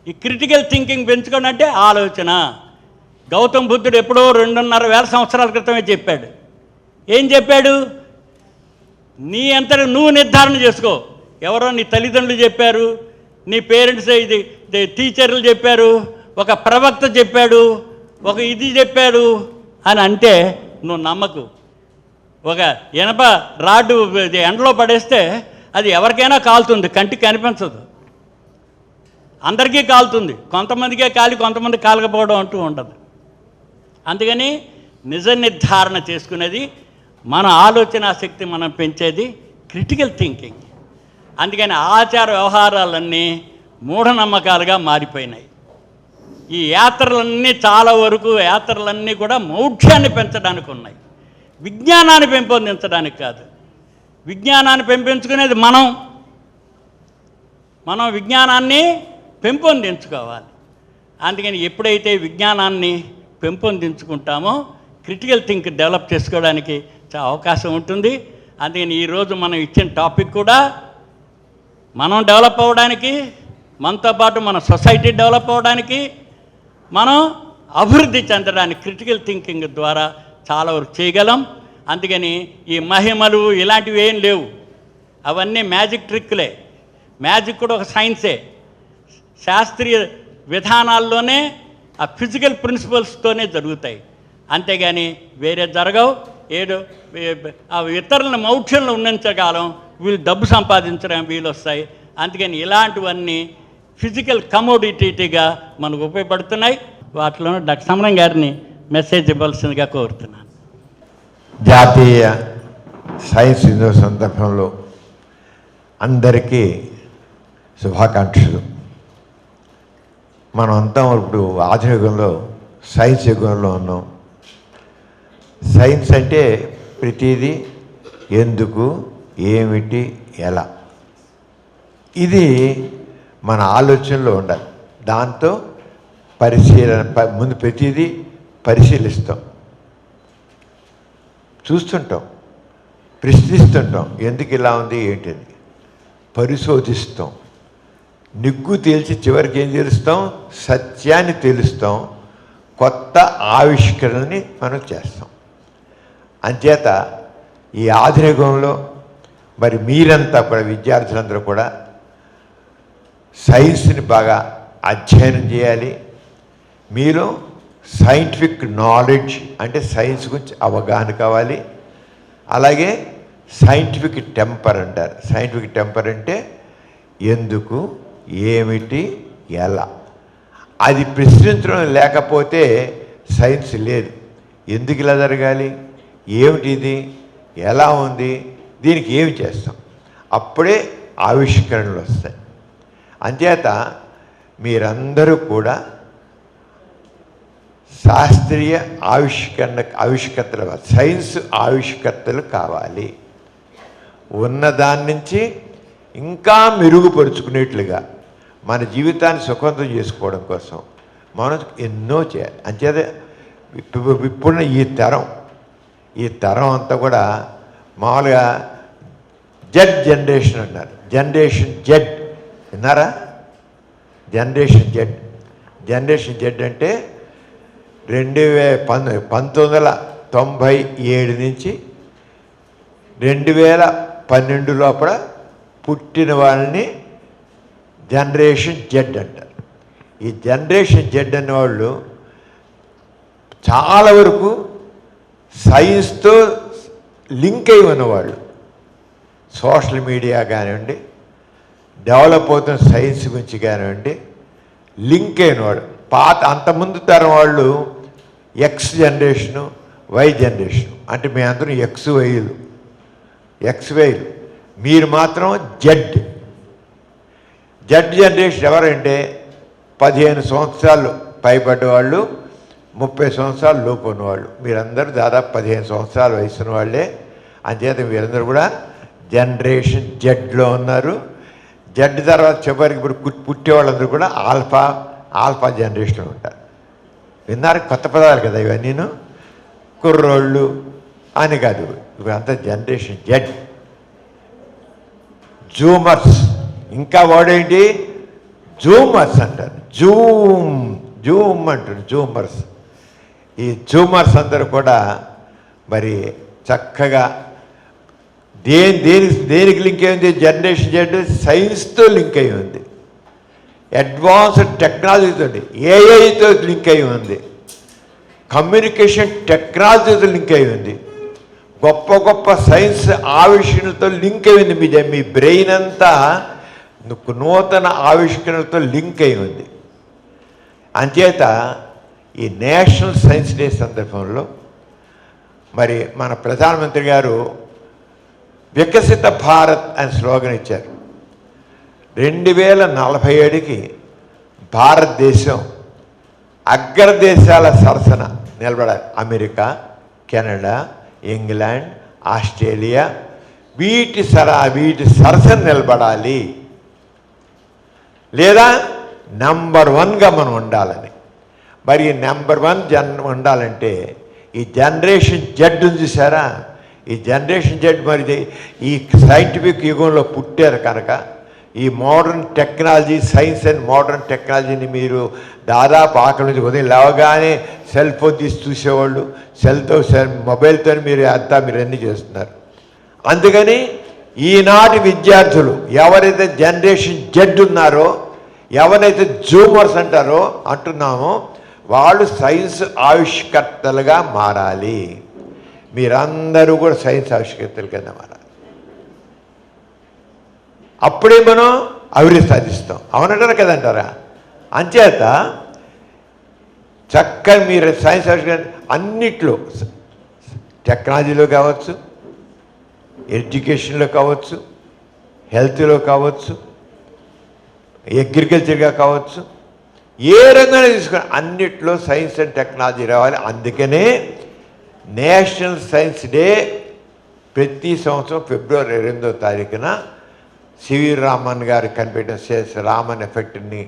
ఈ critical thinking పెంచుకోండి అంటే ఆలోచన. గౌతమ్ బుద్ధుడు ఎప్పుడో 2,500 సంవత్సరాల క్రితమే చెప్పాడు. ఏం చెప్పాడు? నీ అంతటా నువ్వు నిర్ధారణ చేసుకో. ఎవరో నీ తల్లిదండ్రులు చెప్పారు, నీ పేరెంట్స్ ఇది టీచర్లు చెప్పారు, ఒక ప్రవక్త చెప్పాడు, ఒక ఇది చెప్పాడు అని అంటే నువ్వు నమ్మకు. ఒక ఇనప రాడ్డు ఎండలో పడేస్తే అది ఎవరికైనా కాలుతుంది, కంటికి కనిపించదు. అందరికీ కాలుతుంది, కొంతమందికే కాలి కొంతమంది కాలకపోవడం అంటూ ఉండదు. అందుకని నిజ నిర్ధారణ చేసుకునేది మన ఆలోచన శక్తి మనం పెంచేది క్రిటికల్ థింకింగ్. అందుకని ఆచార వ్యవహారాలన్నీ మూఢనమ్మకాలుగా మారిపోయినాయి. ఈ యాత్రలన్నీ చాలా వరకు యాత్రలన్నీ కూడా మౌఢ్యాన్ని పెంచడానికి ఉన్నాయి, విజ్ఞానాన్ని పెంపొందించడానికి కాదు. విజ్ఞానాన్ని పెంపొందించుకునేది మనం విజ్ఞానాన్ని పెంపొందించుకోవాలి. అందుకని ఎప్పుడైతే విజ్ఞానాన్ని పెంపొందించుకుంటామో క్రిటికల్ థింక్ డెవలప్ చేసుకోవడానికి చాలా అవకాశం ఉంటుంది. అందుకని ఈరోజు మనం ఇచ్చిన టాపిక్ కూడా మనం డెవలప్ అవ్వడానికి, మనతో పాటు మన సొసైటీ డెవలప్ అవ్వడానికి, మనం అభివృద్ధి చెందడానికి క్రిటికల్ థింకింగ్ ద్వారా చాలా వరకు చేయగలం. అందుకని ఈ మహిమలు ఇలాంటివి ఏం లేవు, అవన్నీ మ్యాజిక్ ట్రిక్లే. మ్యాజిక్ కూడా ఒక సైన్సే. శాస్త్రీయ విధానాల్లోనే ఆ ఫిజికల్ ప్రిన్సిపల్స్తోనే జరుగుతాయి, అంతేగాని వేరే జరగవు. ఏదో ఆ ఇతరులను మౌఢ్యంలో ఉన్నంతకాలం వీళ్ళు డబ్బు సంపాదించడానికి వీలు వస్తాయి. అందుకని ఇలాంటివన్నీ ఫిజికల్ కమోడిటీగా మనకు ఉపయోగపడుతున్నాయి. వాటిలో డాక్టర్ సమరం గారిని మెసేజ్ ఇవ్వాల్సిందిగా కోరుతున్నాను. జాతీయ సైన్స్ దినోత్సవ సందర్భంలో అందరికీ శుభాకాంక్షలు. మనం అంతా ఇప్పుడు ఆధునిక యుగంలో సైన్స్ యుగంలో ఉన్నాం. సైన్స్ అంటే ప్రతిదీ ఎందుకు, ఏమిటి, ఎలా, ఇది మన ఆలోచనలో ఉండాలి. దాంతో ముందు ప్రతిదీ పరిశీలిస్తాం, చూస్తుంటాం, ప్రశ్నిస్తుంటాం, ఎందుకు ఇలా ఉంది ఏంటిది, పరిశోధిస్తాం, నిగ్గు తేల్చి చివరికి ఏం తెలుస్తాం, సత్యాన్ని తెలుస్తాం, కొత్త ఆవిష్కరణని మనం చేస్తాం. అంచేత ఈ ఆధునికంలో మరి మీరంతా కూడా విద్యార్థులందరూ కూడా సైన్స్ని బాగా అధ్యయనం చేయాలి. మీలో సైంటిఫిక్ నాలెడ్జ్ అంటే సైన్స్ గురించి అవగాహన కావాలి. అలాగే సైంటిఫిక్ టెంపర్ అంటారు. సైంటిఫిక్ టెంపర్ అంటే ఎందుకు, ఏమిటి, ఎలా, అది ప్రశ్నించడం లేకపోతే సైన్స్ లేదు. ఎందుకు ఇలా జరగాలి, ఏమిటి ఇది, ఎలా ఉంది, దీనికి ఏమి చేస్తాం, అప్పుడే ఆవిష్కరణలు వస్తాయి. అంచేత మీరందరూ కూడా శాస్త్రీయ ఆవిష్కర్తలు, సైన్స్ ఆవిష్కర్తలు కావాలి. ఉన్నదాని నుంచి ఇంకా మెరుగుపరుచుకునేట్లుగా మన జీవితాన్ని సుఖవంతం చేసుకోవడం కోసం మనం ఎన్నో చేయాలి. అంచేత ఇప్పుడున్న ఈ తరం అంతా కూడా మామూలుగా జెడ్ జనరేషన్ అన్నారు. జనరేషన్ జెడ్ విన్నారా? జనరేషన్ జెడ్ అంటే 1997 నుంచి 2012 లోపల పుట్టిన వాళ్ళని జనరేషన్ జెడ్ అంటారు. ఈ జనరేషన్ జెడ్ అనేవాళ్ళు చాలా వరకు సైన్స్తో లింక్ అయి ఉన్నవాళ్ళు. సోషల్ మీడియా కానివ్వండి, డెవలప్ అవుతున్న సైన్స్ గురించి కానివ్వండి, లింక్ అయినవాడు. అంతకుముందు తరం వాళ్ళు ఎక్స్ జనరేషను, వై జనరేషను, అంటే మీ అందరూ ఎక్స్ వైలు, మీరు మాత్రం జెడ్ జనరేషన్. ఎవరంటే 15 సంవత్సరాలు పైబడ్డవాళ్ళు, 30 సంవత్సరాలు లోపు ఉన్నవాళ్ళు. మీరందరూ దాదాపు 15 సంవత్సరాల వయసు ఉన్న వాళ్ళే. అంచేత మీరందరూ కూడా జనరేషన్ జెడ్లో ఉన్నారు. జెడ్ తర్వాత చివరికి ఇప్పుడు పుట్టే వాళ్ళందరూ కూడా ఆల్ఫా జనరేషన్లో ఉంటారు. విన్నారు? కొత్త పదాలు కదా ఇవన్నీను. కుర్రోళ్ళు అని కాదు, ఇప్పుడు అంతా జనరేషన్ జెడ్. జూమర్స్, ఇంకా వాడేంటి జూమర్స్ అంటారు. జూమ్ అంటారు, జూమర్స్. ఈ జూమర్స్ అందరూ కూడా మరి చక్కగా దేనికి లింక్ అయి ఉంది? జనరేషన్ జెడ్ సైన్స్తో లింక్ అయి ఉంది, అడ్వాన్స్డ్ టెక్నాలజీతో, ఏఐతో లింక్ అయి ఉంది, కమ్యూనికేషన్ టెక్నాలజీతో లింక్ అయి ఉంది, గొప్ప గొప్ప సైన్స్ ఆవిష్కరణలతో లింక్ అయి ఉంది. మీ బ్రెయిన్ అంతా నూతన ఆవిష్కరణలతో లింక్ అయి ఉంది. అంచేత ఈ నేషనల్ సైన్స్ డే సందర్భంలో మరి మన ప్రధానమంత్రి గారు వికసిత భారత్ అని స్లోగన్ ఇచ్చారు. 2047కి భారతదేశం అగ్రదేశాల సరసన నిలబడాలి. అమెరికా, కెనడా, ఇంగ్లాండ్, ఆస్ట్రేలియా వీటి సరసన నిలబడాలి, లేదా నంబర్ 1గా మనం ఉండాలని. మరి నెంబర్ 1 ఉండాలంటే ఈ జనరేషన్ జెడ్ ఉంది చూసారా? ఈ జనరేషన్ జెడ్ మరి ఈ సైంటిఫిక్ యుగంలో పుట్టారు కనుక ఈ modern technology, science and modern టెక్నాలజీని మీరు దాదాపు ఆకలి నుంచి ఉదయం లేవగానే సెల్ ఫోన్ తీసి చూసేవాళ్ళు, మొబైల్తో మీరు అన్నీ చేస్తున్నారు. అందుకని ఈనాటి విద్యార్థులు ఎవరైతే జనరేషన్ జెడ్ ఉన్నారో, ఎవరైతే జూమర్స్ అంటున్నామో వాళ్ళు సైన్స్ ఆవిష్కర్తలుగా మారాలి. మీరందరూ కూడా సైన్స్ ఆవిష్కర్తల కింద మారాలి. అప్పుడే మనం అభివృద్ధి సాధిస్తాం. అవునంటారా కదంటారా? అంచేత చక్కగా మీరు సైన్స్ ఆవిష్కరణ అన్నిట్లో, టెక్నాలజీలో కావచ్చు, ఎడ్యుకేషన్లో కావచ్చు, హెల్త్లో కావచ్చు, అగ్రికల్చర్గా కావచ్చు, ఏ రంగంలో తీసుకుని అన్నిట్లో సైన్స్ అండ్ టెక్నాలజీ రావాలి. అందుకనే నేషనల్ సైన్స్ డే ప్రతి సంవత్సరం ఫిబ్రవరి 2వ తారీఖున సివి రామన్ గారు కనిపెట్టిన రామన్ ఎఫెక్ట్ని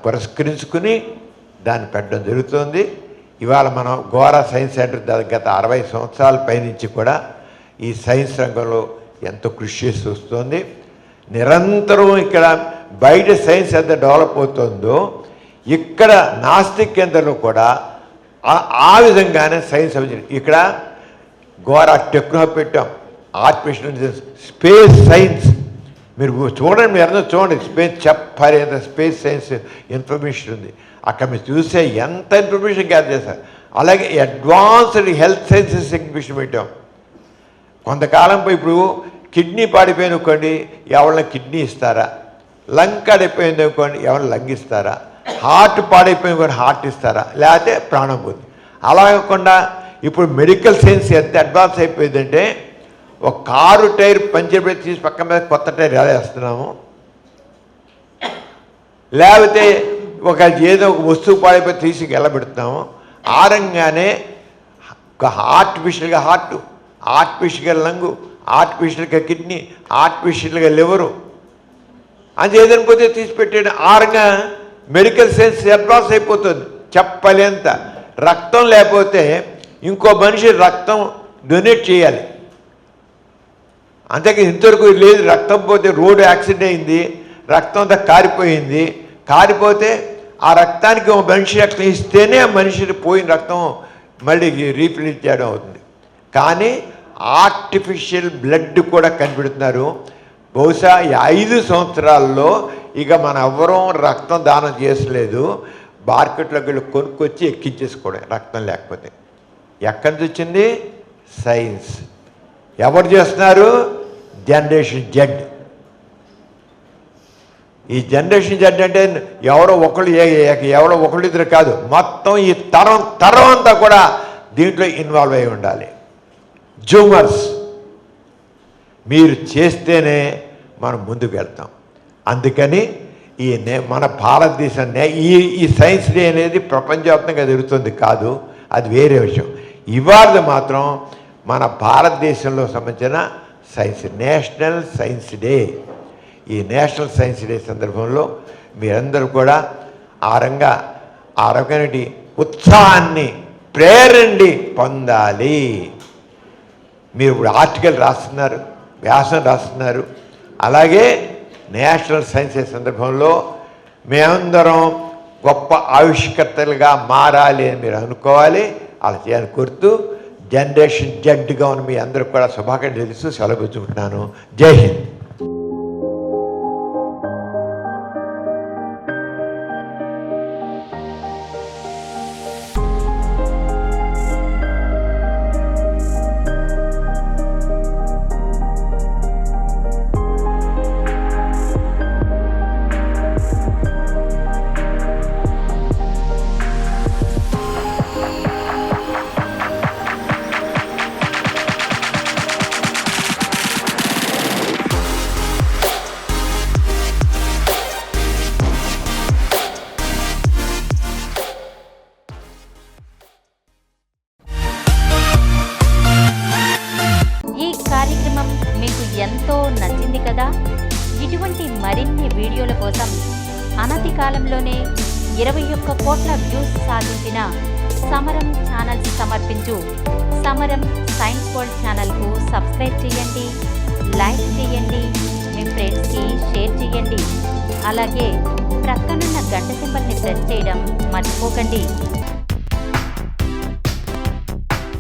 పురస్కరించుకుని దాన్ని పెట్టడం జరుగుతుంది. ఇవాళ మనం గోరా సైన్స్ సెంటర్ గత 60 సంవత్సరాల పైనుంచి కూడా ఈ సైన్స్ రంగంలో ఎంతో కృషి చేసి వస్తుంది. నిరంతరం ఇక్కడ బయట సైన్స్ ఎంత డెవలప్ అవుతుందో ఇక్కడ నాస్తిక్ కేంద్రంలో కూడా ఆ విధంగానే సైన్స్ ఇక్కడ గోరా టెక్నో పెట్టాం, ఆర్టిఫిషియల్ ఇంటెలిజెన్స్, స్పేస్ సైన్స్. మీరు చూడండి, మీరు అందరూ చూడండి, చెప్పాలి ఎంత స్పేస్ సైన్స్ ఇన్ఫర్మేషన్ ఉంది అక్కడ. మీరు చూసే ఎంత ఇన్ఫర్మేషన్ గ్యాదర్ చేస్తారు. అలాగే అడ్వాన్స్డ్ హెల్త్ సైన్సెస్ ఎగ్జిబిషన్ పెట్టాం. కొంతకాలం ఇప్పుడు కిడ్నీ పాడిపోయిన అనుకోండి, ఎవరైనా కిడ్నీ ఇస్తారా? లంగ్ పాడైపోయింది అనుకోండి, ఎవరైనా లంగ్ ఇస్తారా? హార్ట్ పాడైపోయింది కూడా హార్ట్ ఇస్తారా? లేకపోతే ప్రాణం పోతుంది. అలా కాకుండా ఇప్పుడు మెడికల్ సైన్స్ ఎంత అడ్వాన్స్ అయిపోయిందంటే ఒక కారు టైర్ పంచర్ పెట్టి తీసి పక్కన మీద కొత్త టైర్ ఎలా వేస్తున్నాము, లేకపోతే ఏదో ఒక వస్తువు పాడైపోయి తీసి వెళ్ళబెడుతున్నాము. ఆ రంగానే ఆర్టిఫిషియల్గా హార్ట్, ఆర్టిఫిషియల్గా లంగు, ఆర్టిఫిషియల్గా కిడ్నీ, ఆర్టిఫిషియల్గా లివరు అని ఏదైనా పోతే తీసి పెట్టాడు. ఆ రంగా మెడికల్ సైన్స్ అడ్వాన్స్ అయిపోతుంది చెప్పలేంత. రక్తం లేకపోతే ఇంకో మనిషి రక్తం డొనేట్ చేయాలి, అంతేకా ఇంతవరకు లేదు. రక్తం పోతే రోడ్డు యాక్సిడెంట్ అయింది, రక్తం అంతా కారిపోయింది, కారిపోతే ఆ రక్తానికి ఒక మనిషి రక్తం ఇస్తేనే ఆ మనిషిని పోయిన రక్తం మళ్ళీ రీఫిల్ చేయడం అవుతుంది. కానీ ఆర్టిఫిషియల్ బ్లడ్ కూడా కనిపెడుతున్నారు. బహుశా ఈ 5 సంవత్సరాల్లో ఇక మన ఎవ్వరూ రక్తం దానం చేసలేదు. మార్కెట్లోకి వెళ్ళి కొనుక్కొచ్చి ఎక్కించేసుకోవడం రక్తం లేకపోతే. ఎక్కడి నుంచి వచ్చింది? సైన్స్. ఎవరు చేస్తున్నారు? Generation Z. ఈ జనరేషన్ జెడ్ అంటే ఎవరో ఒకళ్ళు ఇద్దరు కాదు, మొత్తం ఈ తరం అంతా కూడా దీంట్లో ఇన్వాల్వ్ అయి ఉండాలి. జూమర్స్ మీరు చేస్తేనే మనం ముందుకు వెళ్తాం. అందుకని మన భారతదేశం ఈ సైన్స్ డే అనేది ప్రపంచవ్యాప్తంగా జరుగుతుంది కాదు, అది వేరే విషయం. ఇవాళ మాత్రం మన భారతదేశంలో సంబంధించిన సైన్స్, నేషనల్ సైన్స్ డే. ఈ నేషనల్ సైన్స్ డే సందర్భంలో మీరందరూ కూడా ఆ రకమైన ఉత్సాహాన్ని, ప్రేరణని పొందాలి. మీరు ఇప్పుడు ఆర్టికల్ రాస్తున్నారు, వ్యాసం రాస్తున్నారు. అలాగే నేషనల్ సైన్స్ డే సందర్భంలో మేమందరం గొప్ప ఆవిష్కర్తలుగా మారాలి అని మీరు అనుకోవాలి. అలా చేయాలని కోరుతూ జనరేషన్ జడ్గా ఉన్న మీ అందరికి కూడా శుభాకాంక్షలు తెలుస్తూ సెలవు పుచ్చుకుంటున్నాను. జై హింద్. ఈ కార్యక్రమం మీకు ఎంతో నచ్చింది కదా. ఇటువంటి మరిన్ని వీడియోల కోసం అనతి కాలంలోనే 21 కోట్ల వ్యూస్ సాధించిన సమరం ఛానల్స్ సమర్పించు సమరం సైన్స్ వరల్డ్ ఛానల్కు సబ్స్క్రైబ్ చేయండి, లైక్ చేయండి, మీ ఫ్రెండ్స్కి షేర్ చేయండి. అలాగే ప్రక్కనున్న గంట సింబల్ని ప్రెస్ చేయడం మర్చిపోకండి.